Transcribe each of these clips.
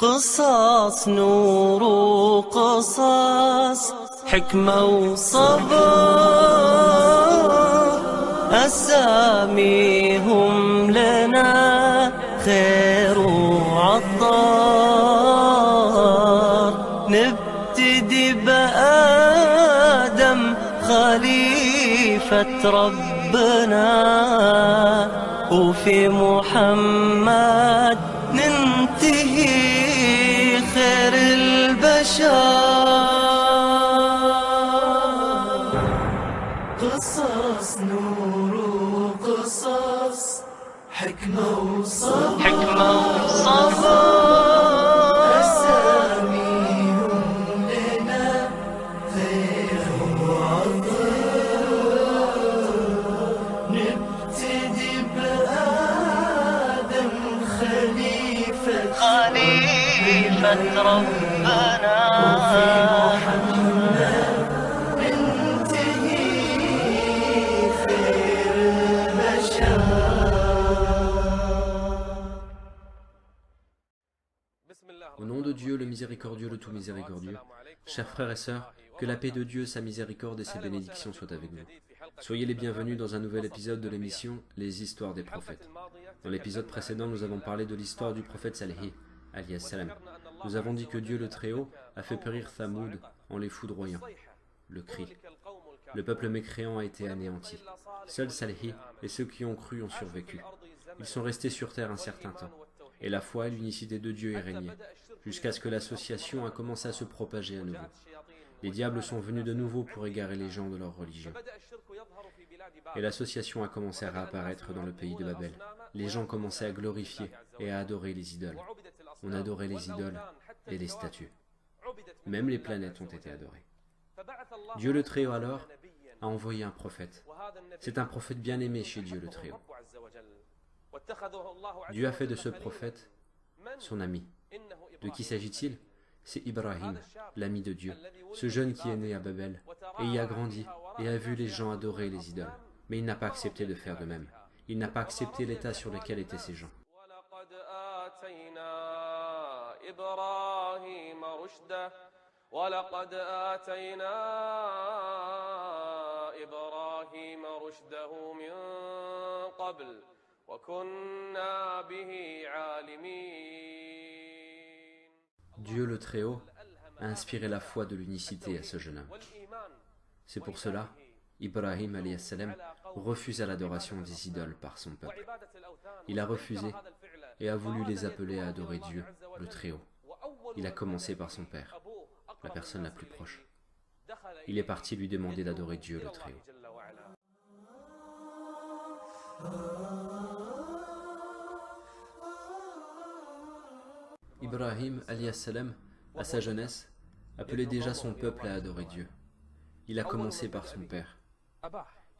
قصص نور وقصص حكمة وصبر أساميهم لنا خير وعطار نبتدي بآدم خليفة ربنا وفي محمد ننتهي خير البشر قصص نور وقصص حكمة وصبر أساميهم لنا خير وعطاء نبتدي بآدم خليفة ربنا وفي محمد ننتهي خير البشر. Au nom de Dieu, le miséricordieux, le tout miséricordieux, chers frères et sœurs, que la paix de Dieu, sa miséricorde et ses bénédictions soient avec vous. Soyez les bienvenus dans un nouvel épisode de l'émission Les Histoires des Prophètes. Dans l'épisode précédent, nous avons parlé de l'histoire du prophète Salih, alayhi salam. Nous avons dit que Dieu le Très-Haut a fait périr Thamoud en les foudroyant. Le cri. Le peuple mécréant a été anéanti. Seuls Salih et ceux qui ont cru ont survécu. Ils sont restés sur terre un certain temps. Et la foi et l'unicité de Dieu y régnaient, jusqu'à ce que l'association a commencé à se propager à nouveau. Les diables sont venus de nouveau pour égarer les gens de leur religion. Et l'association a commencé à réapparaître dans le pays de Babel. Les gens commençaient à glorifier et à adorer les idoles. On adorait les idoles et les statues. Même les planètes ont été adorées. Dieu le Très-Haut alors a envoyé un prophète. C'est un prophète bien aimé chez Dieu le Très-Haut. Dieu a fait de ce prophète son ami. De qui s'agit-il? C'est Ibrahim, l'ami de Dieu, ce jeune qui est né à Babel, et y a grandi, et a vu les gens adorer les idoles. Mais il n'a pas accepté de faire de même. Il n'a pas accepté l'état sur lequel étaient ces gens. Dieu le Très-Haut a inspiré la foi de l'unicité à ce jeune homme. C'est pour cela, Ibrahim alayhi salam refusa l'adoration des idoles par son peuple. Il a refusé et a voulu les appeler à adorer Dieu le Très-Haut. Il a commencé par son père, la personne la plus proche. Il est parti lui demander d'adorer Dieu le Très-Haut. Ibrahim alayhi salam, à sa jeunesse, appelait déjà son peuple à adorer Dieu. Il a commencé par son père.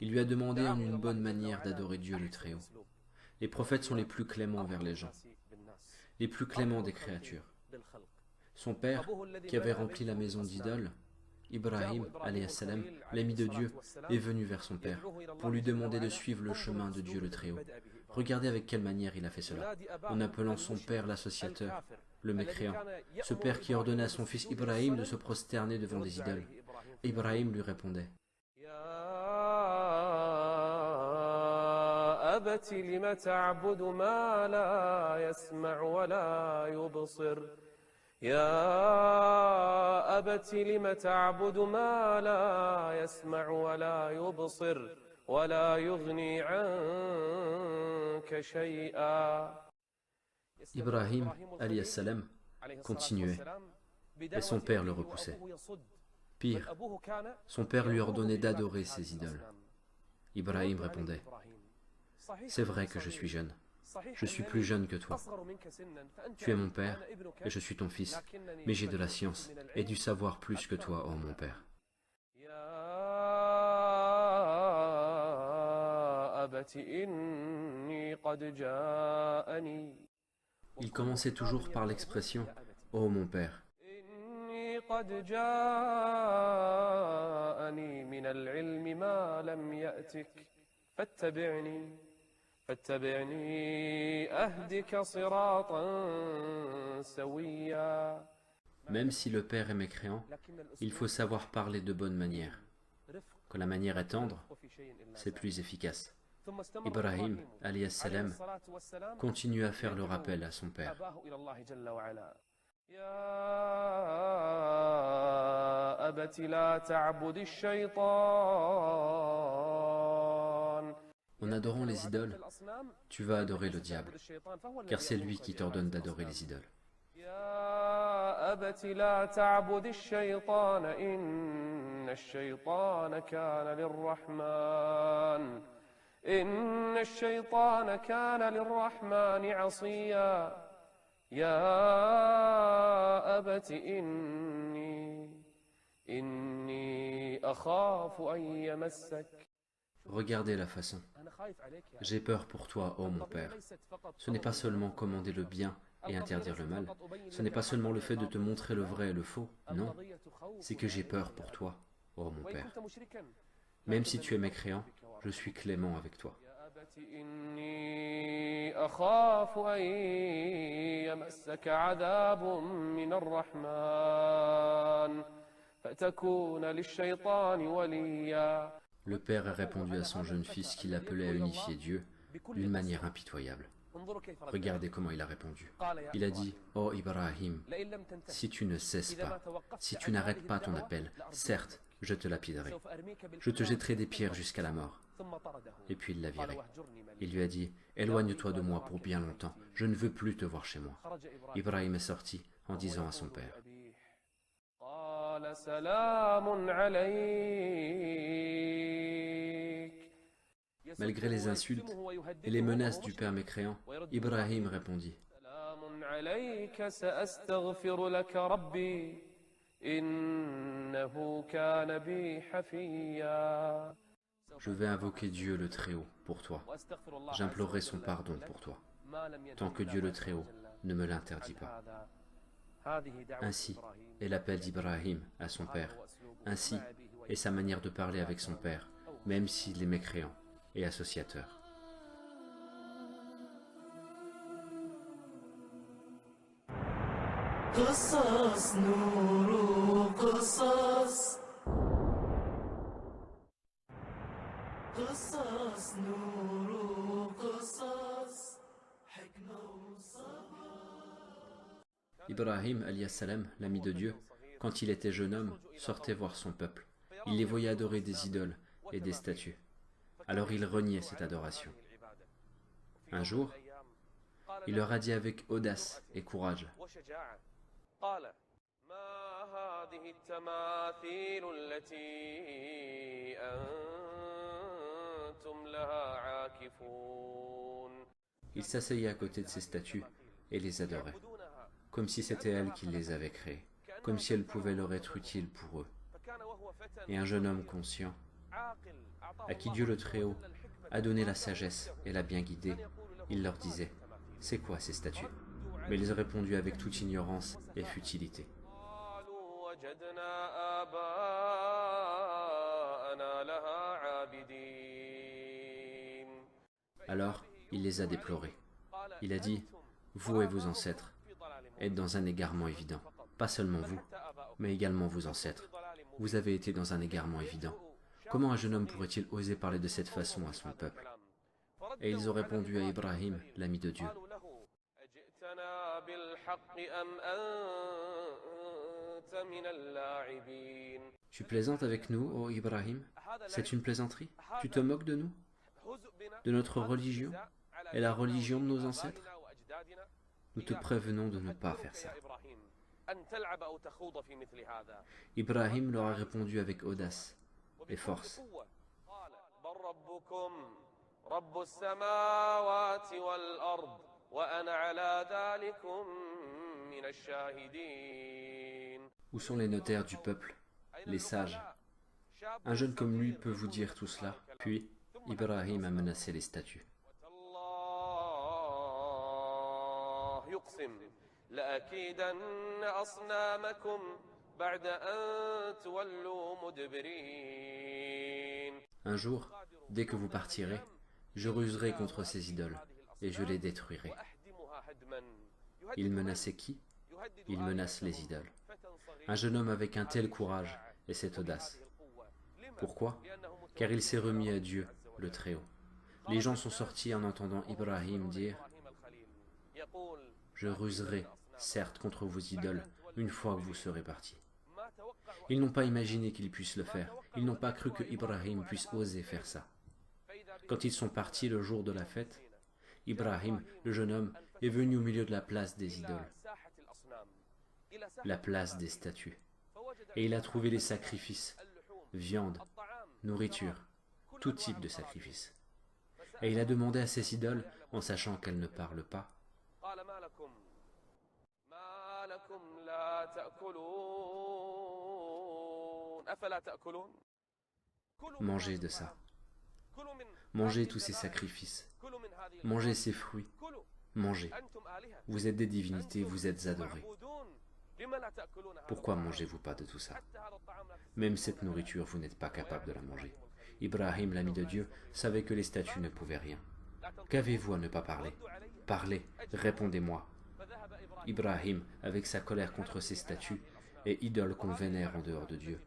Il lui a demandé en une bonne manière d'adorer Dieu le Très-Haut. Les prophètes sont les plus cléments envers les gens, les plus cléments des créatures. Son père, qui avait rempli la maison d'idoles, Ibrahim alayhi salam, l'ami de Dieu, est venu vers son père pour lui demander de suivre le chemin de Dieu le Très-Haut. Regardez avec quelle manière il a fait cela, en appelant son père l'associateur, le mécréant, ce père qui ordonnait à son fils Ibrahim de se prosterner devant des idoles. Ibrahim lui répondait: Ibrahim alayhi salam continuait, et son père le repoussait. Pire, son père lui ordonnait d'adorer ses idoles. Ibrahim répondait: c'est vrai que je suis jeune. Je suis plus jeune que toi. Tu es mon père et je suis ton fils, mais j'ai de la science et du savoir plus que toi, ô mon père. Il commençait toujours par l'expression « Ô mon père ». فاتبعني أهدك صراطا سويا. Même si le père est mécréant, il faut savoir parler de bonne manière. Quand la manière est tendre, c'est plus efficace. Ibrahim, alayhi salam, continue à faire le rappel à son père. يا أبت لا تعبد الشيطان. En adorant les idoles, tu vas adorer le diable, car c'est lui qui t'ordonne d'adorer les idoles. يا أبت لا تعبد الشيطان إن الشيطان كان للرحمن إن الشيطان كان للرحمن عصيا. يا أبت إني أخاف أن يمسك. Regardez la façon. J'ai peur pour toi, ô mon père. Ce n'est pas seulement commander le bien et interdire le mal. Ce n'est pas seulement le fait de te montrer le vrai et le faux. Non, c'est que j'ai peur pour toi, ô mon père. Même si tu es mécréant, je suis clément avec toi. إني أخاف أن يمسك عذاب من الرحمن فتكون للشيطان وليا. Le père a répondu à son jeune fils qu'il appelait à unifier Dieu d'une manière impitoyable. Regardez comment il a répondu. Il a dit, « Oh Ibrahim, si tu ne cesses pas, si tu n'arrêtes pas ton appel, certes, je te lapiderai. Je te jetterai des pierres jusqu'à la mort. » Et puis il l'a viré. Il lui a dit, « Éloigne-toi de moi pour bien longtemps, je ne veux plus te voir chez moi. » Ibrahim est sorti en disant à son père, malgré les insultes et les menaces du père mécréant, Ibrahim répondit, je vais invoquer Dieu le Très-Haut pour toi. J'implorerai son pardon pour toi, tant que Dieu le Très-Haut ne me l'interdit pas. Ainsi est l'appel d'Ibrahim à son père. Ainsi est sa manière de parler avec son père, même s'il est mécréant et associateur. قصص نور قصص قصص نور قصص حكمة وصبر. Ibrahim, alayhi salam, l'ami de Dieu, quand il était jeune homme, sortait voir son peuple. Il les voyait adorer des idoles et des statues. Alors il reniait cette adoration. Un jour, il leur a dit avec audace et courage, il s'asseyait à côté de ces statues et les adorait, comme si c'était elle qui les avait créées, comme si elles pouvaient leur être utiles pour eux. Et un jeune homme conscient, à qui Dieu le Très-Haut a donné la sagesse et l'a bien guidé, il leur disait, « C'est quoi ces statues ?» Mais ils ont répondu avec toute ignorance et futilité. Alors, il les a déplorés. Il a dit, « Vous et vos ancêtres êtes dans un égarement évident. Pas seulement vous, mais également vos ancêtres. Vous avez été dans un égarement évident. Comment un jeune homme pourrait-il oser parler de cette façon à son peuple ?» Et ils ont répondu à Ibrahim, l'ami de Dieu, « Tu plaisantes avec nous, ô Ibrahim? C'est une plaisanterie? Tu te moques de nous? De notre religion et la religion de nos ancêtres? Nous te prévenons de ne pas faire ça. » Ibrahim leur a répondu avec audace et force. Où sont les notaires du peuple, les sages? Un jeune comme lui peut vous dire tout cela. Puis, Ibrahim a menacé les statues. Un jour, dès que vous partirez, Je ruserai contre ces idoles et je les détruirai. Il menaçait qui? Il menace les idoles. Un jeune homme avec un tel courage et cette audace. Pourquoi? Car il s'est remis à Dieu, le Très-Haut. Les gens sont sortis en entendant Ibrahim dire « Je ruserai, certes, contre vos idoles, une fois que vous serez partis. » Ils n'ont pas imaginé qu'ils puissent le faire. Ils n'ont pas cru que Ibrahim puisse oser faire ça. Quand ils sont partis le jour de la fête, Ibrahim, le jeune homme, est venu au milieu de la place des idoles, la place des statues, et il a trouvé les sacrifices, viande, nourriture, tout type de sacrifices. Et il a demandé à ces idoles, en sachant qu'elles ne parlent pas, mangez de ça, mangez tous ces sacrifices, mangez ces fruits, mangez. Vous êtes des divinités, vous êtes adorés. Pourquoi mangez-vous pas de tout ça? Même cette nourriture, vous n'êtes pas capable de la manger. Ibrahim, l'ami de Dieu, savait que les statues ne pouvaient rien. Qu'avez-vous à ne pas parler? Parlez, répondez-moi. Ibrahim, avec sa colère contre ces statues et idoles qu'on vénère en dehors de Dieu,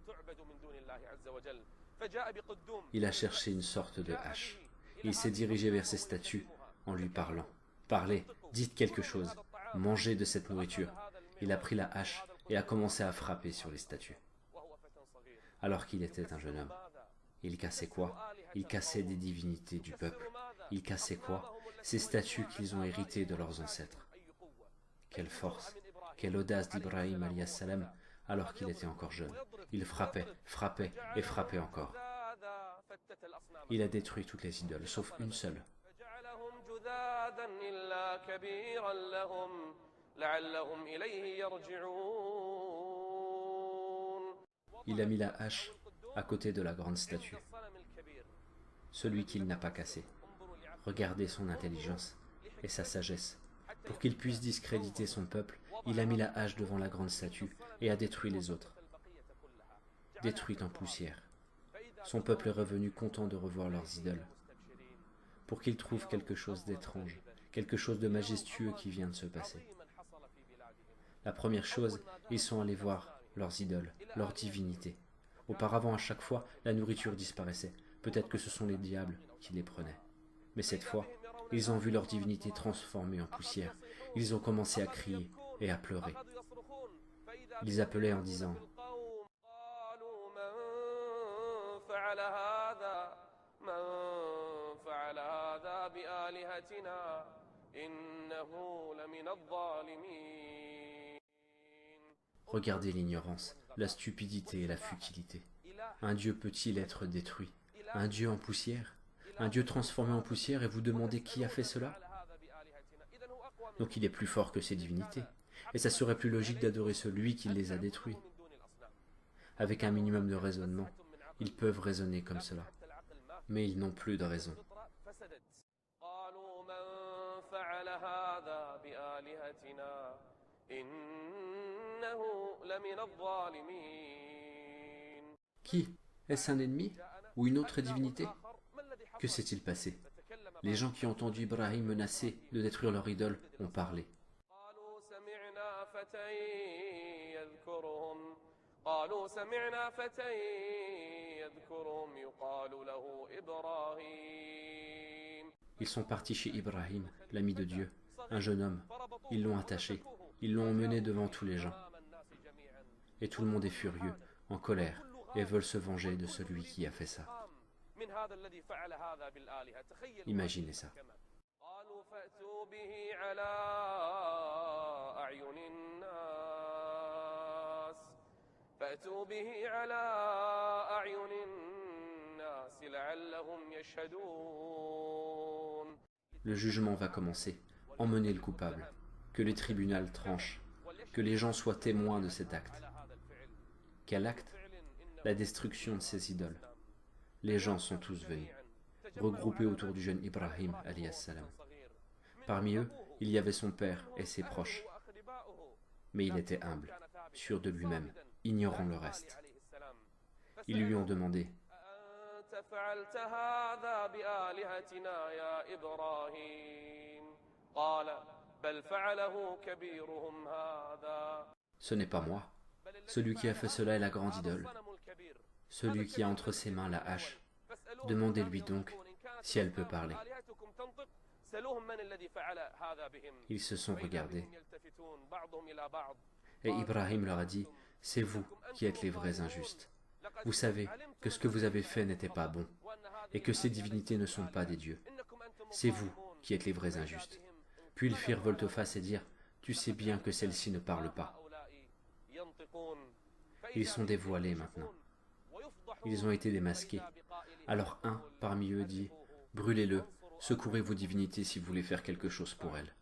il a cherché une sorte de hache. Il s'est dirigé vers ces statues en lui parlant. Parlez, dites quelque chose, mangez de cette nourriture. Il a pris la hache et a commencé à frapper sur les statues. Alors qu'il était un jeune homme. Il cassait quoi? Il cassait des divinités du peuple. Il cassait quoi? Ces statues qu'ils ont héritées de leurs ancêtres. Quelle force, quelle audace d'Ibrahim alayhi salam alors qu'il était encore jeune. Il frappait, frappait et frappait encore. Il a détruit toutes les idoles, sauf une seule. Il a mis la hache à côté de la grande statue, celui qu'il n'a pas cassé. Regardez son intelligence et sa sagesse. Pour qu'il puisse discréditer son peuple, il a mis la hache devant la grande statue et a détruit les autres, détruites en poussière. Son peuple est revenu content de revoir leurs idoles, pour qu'ils trouvent quelque chose d'étrange, quelque chose de majestueux qui vient de se passer. La première chose, ils sont allés voir leurs idoles, leurs divinités. Auparavant, à chaque fois, la nourriture disparaissait. Peut-être que ce sont les diables qui les prenaient. Mais cette fois, ils ont vu leur divinité transformée en poussière. Ils ont commencé à crier et à pleurer. Ils appelaient en disant « Regardez l'ignorance, la stupidité et la futilité. Un Dieu peut-il être détruit? Un Dieu en poussière? Un Dieu transformé en poussière et vous demandez qui a fait cela? Donc il est plus fort que ces divinités. Et ça serait plus logique d'adorer celui qui les a détruits. Avec un minimum de raisonnement, ils peuvent raisonner comme cela. Mais ils n'ont plus de raison. Qui? Est-ce un ennemi? Ou une autre divinité? Que s'est-il passé? Les gens qui ont entendu Ibrahim menacer de détruire leur idole ont parlé. Ils sont partis chez Ibrahim, l'ami de Dieu, un jeune homme. Ils l'ont attaché, ils l'ont emmené devant tous les gens. Et tout le monde est furieux, en colère, et veulent se venger de celui qui a fait ça. Imaginez ça. Le jugement va commencer. Emmenez le coupable. Que les tribunaux tranchent. Que les gens soient témoins de cet acte. Quel acte? La destruction de ces idoles. Les gens sont tous venus, regroupés autour du jeune Ibrahim alayhi salam. Parmi eux, il y avait son père et ses proches. Mais il était humble, sûr de lui-même, ignorant le reste. Ils lui ont demandé أفعلت هذا بآلهتنا يا إبراهيم قال بل فعله كبيرهم هذا. Ce n'est pas moi. Celui qui a fait cela est la grande idole. Celui qui a entre ses mains la hache. Demandez-lui donc si elle peut parler. Ils se sont regardés. Et Ibrahim leur a dit, c'est vous qui êtes les vrais injustes. Vous savez que ce que vous avez fait n'était pas bon, et que ces divinités ne sont pas des dieux. C'est vous qui êtes les vrais injustes. Puis ils firent volte-face et dirent, tu sais bien que celle-ci ne parle pas. Ils sont dévoilés maintenant. Ils ont été démasqués. Alors un parmi eux dit, brûlez-le, secourez vos divinités si vous voulez faire quelque chose pour elles.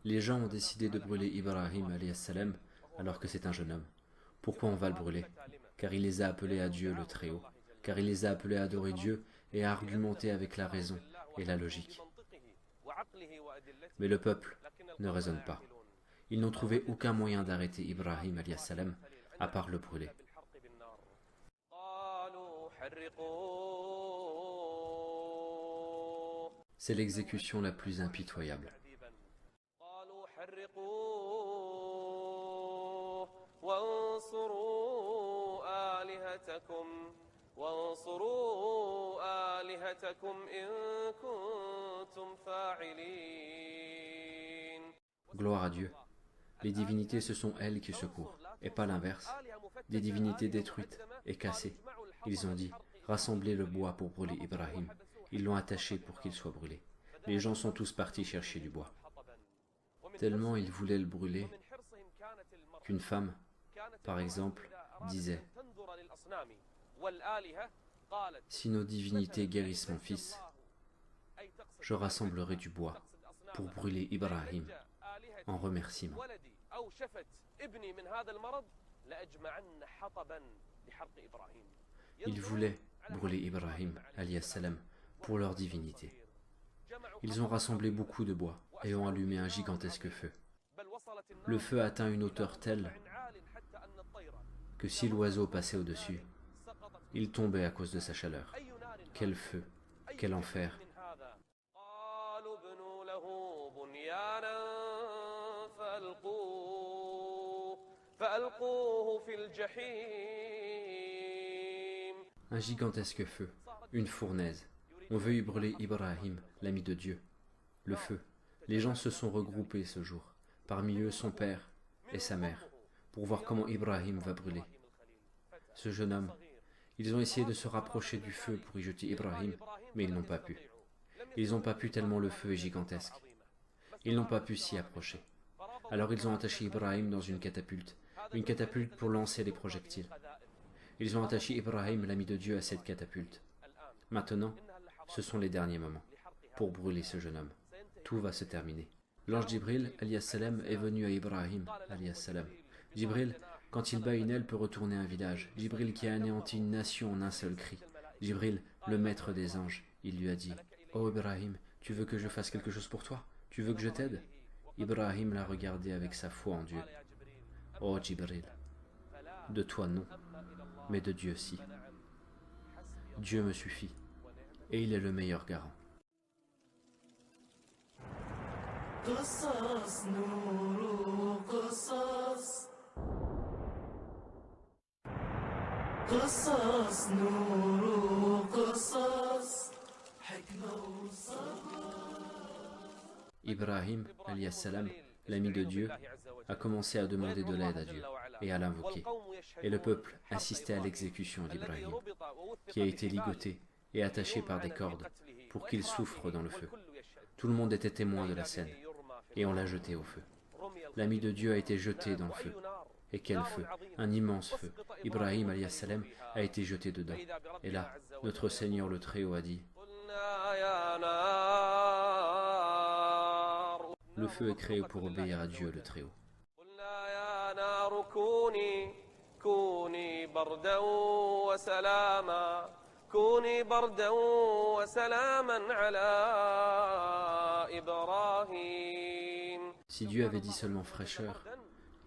Les gens ont décidé de brûler Ibrahim alayhi salam alors que c'est un jeune homme. Pourquoi on va le brûler? Car il les a appelés à Dieu le Très-Haut, car il les a appelés à adorer Dieu et à argumenter avec la raison et la logique. Mais le peuple ne raisonne pas. Ils n'ont trouvé aucun moyen d'arrêter Ibrahim alayhi salam à part le brûler. C'est l'exécution la plus impitoyable. Gloire à Dieu. Les divinités, ce sont elles qui secourent, et pas l'inverse. Des divinités détruites et cassées. Ils ont dit, rassemblez le bois pour brûler Ibrahim. Ils l'ont attaché pour qu'il soit brûlé. Les gens sont tous partis chercher du bois. Tellement ils voulaient le brûler qu'une femme, par exemple, disait, si nos divinités guérissent mon fils, je rassemblerai du bois pour brûler Ibrahim en remerciement. Ils voulaient brûler Ibrahim alayhi salam pour leur divinité. Ils ont rassemblé beaucoup de bois et ont allumé un gigantesque feu. Le feu atteint une hauteur telle que si l'oiseau passait au-dessus, il tombait à cause de sa chaleur. Quel feu, quel enfer! Un gigantesque feu, une fournaise. On veut y brûler Ibrahim, l'ami de Dieu. Le feu. Les gens se sont regroupés ce jour, parmi eux son père et sa mère, pour voir comment Ibrahim va brûler. Ce jeune homme, ils ont essayé de se rapprocher du feu pour y jeter Ibrahim, mais ils n'ont pas pu. Ils n'ont pas pu tellement le feu est gigantesque. Ils n'ont pas pu s'y approcher. Alors ils ont attaché Ibrahim dans une catapulte pour lancer les projectiles. Ils ont attaché Ibrahim, l'ami de Dieu, à cette catapulte. Maintenant, ce sont les derniers moments pour brûler ce jeune homme. Tout va se terminer. L'ange Jibril alayhi salam est venu à Ibrahim alayhi salam. Jibril, quand il bat une aile, peut retourner un village. Jibril qui a anéanti une nation en un seul cri. Jibril, le maître des anges, il lui a dit, « Oh Ibrahim, tu veux que je fasse quelque chose pour toi? Tu veux que je t'aide ?» Ibrahim l'a regardé avec sa foi en Dieu. « Oh Jibril, de toi non, mais de Dieu si. Dieu me suffit, et il est le meilleur garant. » قصص نور قصص قصص نور قصص حكمة وصبر. Ibrahim alayhi salam, l'ami de Dieu, a commencé à demander de l'aide à Dieu et à l'invoquer. Et le peuple assistait à l'exécution d'Ibrahim, qui a été ligoté et attaché par des cordes pour qu'il souffre dans le feu. Tout le monde était témoin de la scène, et on l'a jeté au feu. L'ami de Dieu a été jeté dans le feu. Et quel feu! Un immense feu. Ibrahim alayhi salam a été jeté dedans. Et là, notre Seigneur le Très-Haut a dit, le feu est créé pour obéir à Dieu le Très-Haut. كوني بردا وسلاما على إبراهيم. Si Dieu avait dit seulement fraîcheur,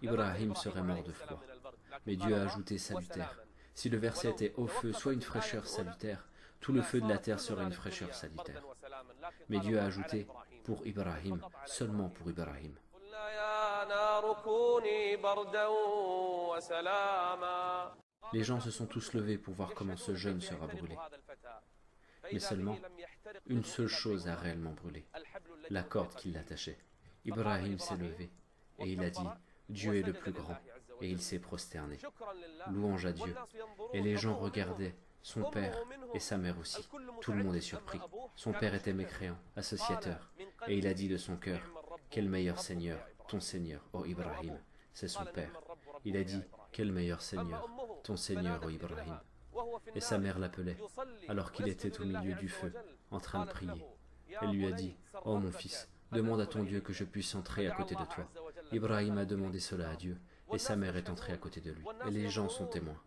Ibrahim serait mort de froid. Mais Dieu a ajouté salutaire. Si le verset était au feu, soit une fraîcheur salutaire, tout le feu de la terre serait une fraîcheur salutaire. Mais Dieu a ajouté pour Ibrahim, seulement pour Ibrahim. Les gens se sont tous levés pour voir comment ce jeune sera brûlé. Mais seulement, une seule chose a réellement brûlé, la corde qui l'attachait. Ibrahim s'est levé et il a dit « Dieu est le plus grand » et il s'est prosterné. Louange à Dieu. Et les gens regardaient son père et sa mère aussi. Tout le monde est surpris. Son père était mécréant, associateur, et il a dit de son cœur « Quel meilleur Seigneur, ton Seigneur, ô Ibrahim !» C'est son père. Il a dit « Quel meilleur Seigneur, ton Seigneur, ô Ibrahim !» Et sa mère l'appelait, alors qu'il était au milieu du feu, en train de prier. Elle lui a dit « Oh mon fils, demande à ton Dieu que je puisse entrer à côté de toi. » Ibrahim a demandé cela à Dieu, et sa mère est entrée à côté de lui. Et les gens sont témoins.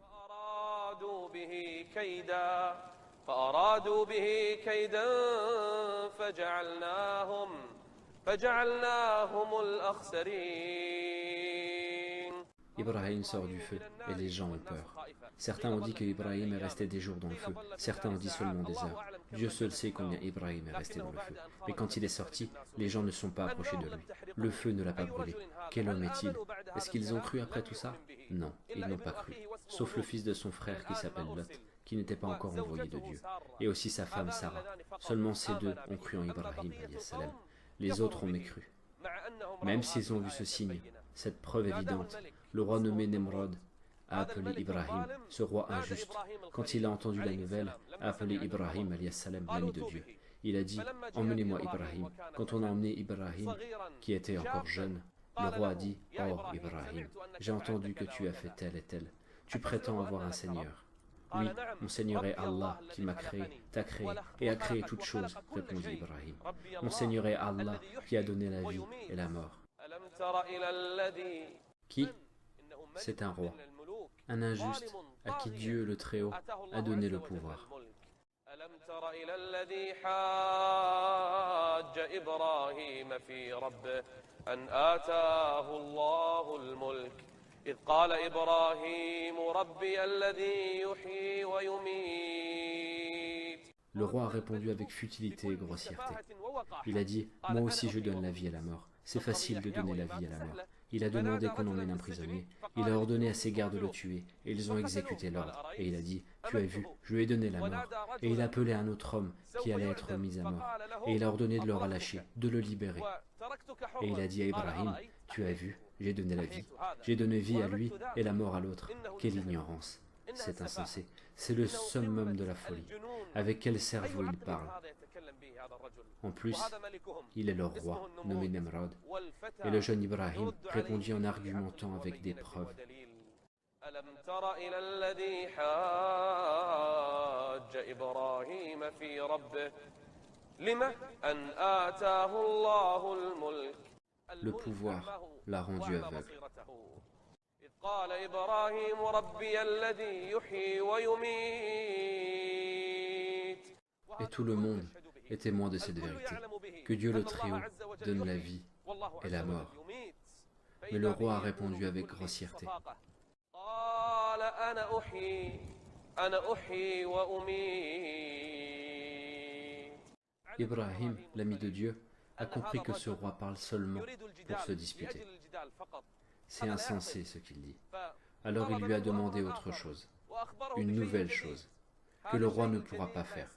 Ibrahim sort du feu, et les gens ont peur. Certains ont dit que Ibrahim est resté des jours dans le feu, certains ont dit seulement des heures. Dieu seul sait combien Ibrahim est resté dans le feu. Mais quand il est sorti, les gens ne sont pas approchés de lui. Le feu ne l'a pas brûlé. Quel homme est-il? Est-ce qu'ils ont cru après tout ça? Non, ils n'ont pas cru. Sauf le fils de son frère qui s'appelle Lot, qui n'était pas encore envoyé de Dieu. Et aussi sa femme Sarah. Seulement ces deux ont cru en Ibrahim, salam. Les autres ont mécru. Même s'ils ont vu ce signe, cette preuve évidente, le roi nommé Nemrod a appelé Ibrahim, ce roi injuste. Quand il a entendu la nouvelle, a appelé Ibrahim, salam, l'ami de Dieu. Il a dit, emmenez-moi Ibrahim. Quand on a emmené Ibrahim, qui était encore jeune, le roi a dit, oh Ibrahim, j'ai entendu que tu as fait tel et tel. Tu prétends avoir un Seigneur. Oui, mon Seigneur est Allah qui m'a créé, t'a créé et a créé toutes choses, répondit Ibrahim. Mon Seigneur est Allah qui a donné la vie et la mort. Qui? C'est un roi, un injuste à qui Dieu le Très-Haut a donné le pouvoir. إذ قال إبراهيم ربي الذي يحيي ويميت. Le roi a répondu avec futilité et grossièreté. Il a dit, moi aussi je donne la vie et la mort. C'est facile de donner la vie et la mort. Il a demandé qu'on emmène un prisonnier. Il a ordonné à ses gardes de le tuer, et ils ont exécuté l'ordre. Et il a dit, tu as vu, je lui ai donné la mort. Et il a appelé un autre homme qui allait être mis à mort. Et il a ordonné de le relâcher, de le libérer. Et il a dit à Ibrahim, tu as vu, j'ai donné la vie. J'ai donné vie à lui et la mort à l'autre. Quelle ignorance! C'est insensé. C'est le summum de la folie. Avec quel cerveau il parle? En plus, il est leur roi, nommé Nemrod. Et le jeune Ibrahim répondit en argumentant avec des preuves. Le pouvoir l'a rendu aveugle. Et tout le monde est témoin de cette vérité, que Dieu le Très-Haut donne la vie et la mort. Mais le roi a répondu avec grossièreté. Ibrahim, l'ami de Dieu, a compris que ce roi parle seulement pour se disputer. C'est insensé ce qu'il dit. Alors il lui a demandé autre chose, une nouvelle chose, que le roi ne pourra pas faire.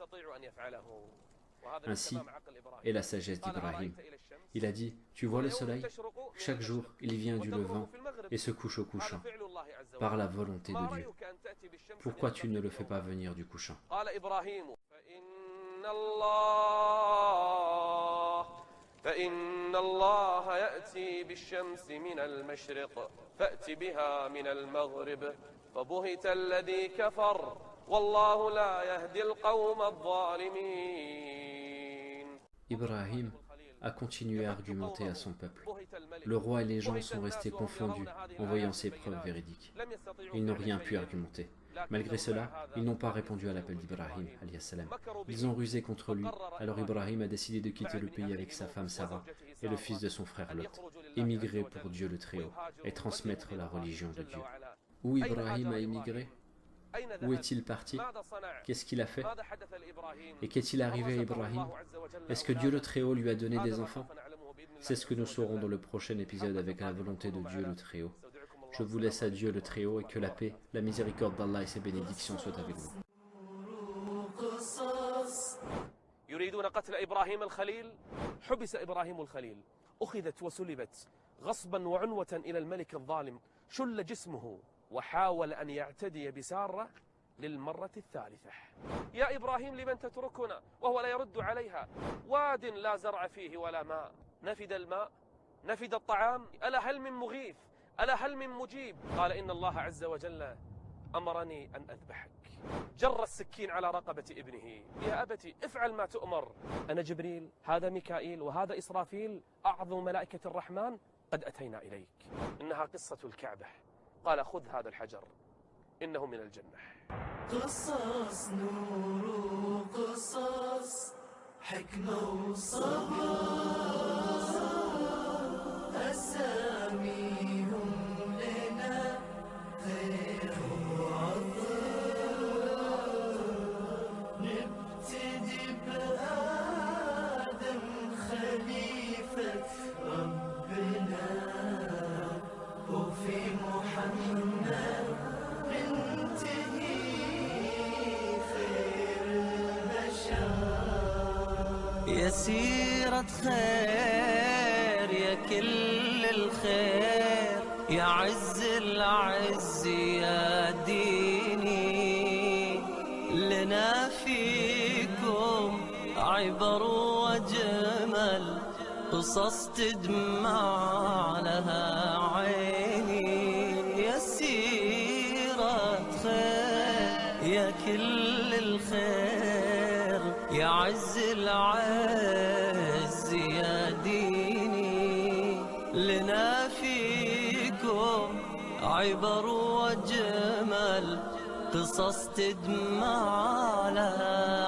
Ainsi est la sagesse d'Ibrahim. Il a dit, tu vois le soleil? Chaque jour, il vient du levant et se couche au couchant, par la volonté de Dieu. Pourquoi tu ne le fais pas venir du couchant? فإن الله يأتي بالشمس من المشرق فأت بها من المغرب فبهت الذي كفر والله لا يهدي القوم الظالمين. Ibrahim a continué à argumenter à son peuple. Le roi et les gens sont restés confondus en voyant ces preuves véridiques. Ils n'ont rien pu argumenter. Malgré cela, ils n'ont pas répondu à l'appel d'Ibrahim, alayhi salam. Ils ont rusé contre lui, alors Ibrahim a décidé de quitter le pays avec sa femme Sarah et le fils de son frère Lot, émigrer pour Dieu le Très-Haut et transmettre la religion de Dieu. Où Ibrahim a émigré? Où est-il parti? Qu'est-ce qu'il a fait? Et qu'est-il arrivé à Ibrahim? Est-ce que Dieu le Très-Haut lui a donné des enfants? C'est ce que nous saurons dans le prochain épisode avec la volonté de Dieu le Très-Haut. Je vous laisse à Dieu le Très-Haut et que la paix, la miséricorde d'Allah et ses bénédictions soient avec vous. يريدون قتل إبراهيم الخليل. حبس إبراهيم الخليل، أخذت وسلبت غصبا وعنوة إلى الملك الظالم، شل جسمه وحاول أن يعتدي بسارة للمرة الثالثة. يا إبراهيم لمن تتركنا؟ وهو لا يرد عليها. واد لا زرع فيه ولا ماء، نفد الماء، نفد الطعام، ألا هل من مغيث؟ ألا هل من مجيب؟ قال إن الله عز وجل أمرني أن أذبحك. جر السكين على رقبة ابنه. يا أبتي افعل ما تؤمر. أنا جبريل، هذا ميكائيل، وهذا إسرافيل، أعظم ملائكة الرحمن، قد أتينا إليك. إنها قصة الكعبة. قال خذ هذا الحجر إنه من الجنة. قصص نور قصص حكمة وصبر، أساميهم لنا خير وعطر. نبتدي بآدم خليفة ربنا، وفي محمد ننتهي خير البشر. يا سيرة خير يا كل الخير، يا عز العز يا ديني، لنا فيكم عبر وجمل، قصص تدمع لها عيني. يا سيرة خير يا كل الخير، يا عز العز يا ديني، لنا فيكم عبر وجمل، قصص تدمع لها